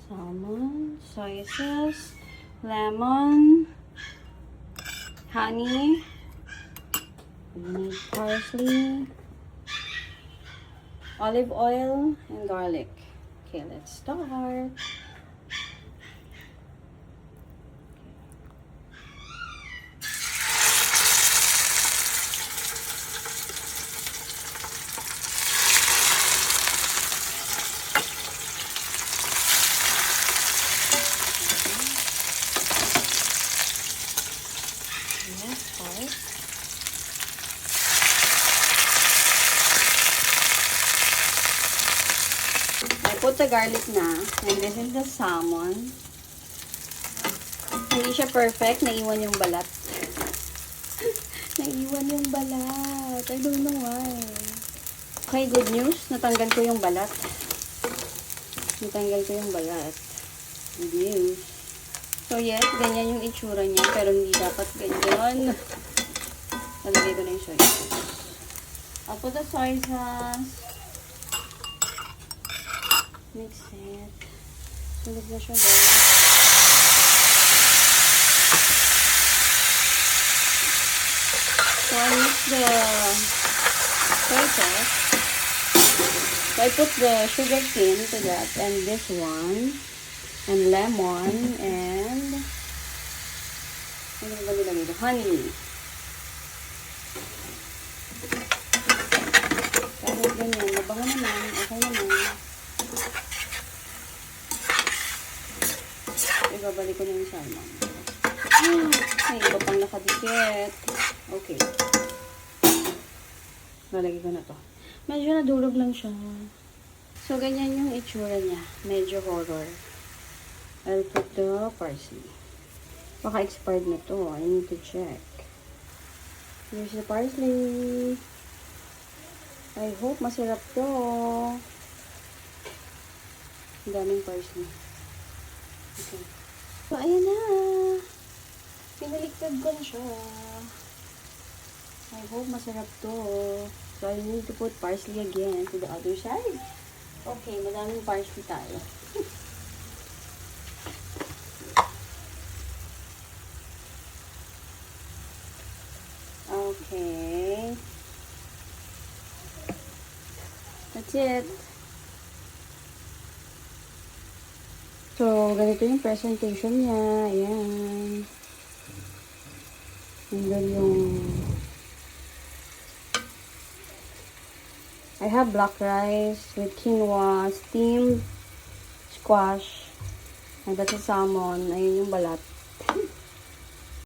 Salmon, soy sauce, lemon, honey, we need parsley, olive oil, and garlic. Okay, let's start. I put the garlic na, and this is the salmon. Hindi siya perfect, naiwan yung balat. Naiwan yung balat. I don't know why. Okay, good news. Natanggal ko yung balat. Natanggal ko yung balat. Good news. So yes, ganyan yung itsura niya, pero hindi dapat ganyan. Nalagay ko na yung soy sauce. I'll put the soy sauce. Mix it. Sunog na siya guys. So I mix the soy sauce. So I put the sugar cane to that, and this one, and lemon, and ano ba nilagay ito? Honey. Kahit ganyan, mabango naman, okay naman. Ibabalik ko na yung salmon. May iba pang nakadikit. Okay. Lalagay ko na to. Medyo nadurog lang siya. So, ganyan yung itsura niya. Medyo horror. I'll put the parsley. Baka expired na to. I need to check. Here's the parsley. I hope masarap to. Ang daming parsley. Okay. So, ayan na. Pinaliktad ko na siya. I hope masarap to. So, I need to put parsley again to the other side. Okay, madaming parsley tayo. Okay. That's it. So, ganito yung presentation niya. Ayan. And then yung I have black rice with quinoa, steamed squash, and that's a salmon. Ayun yung balat.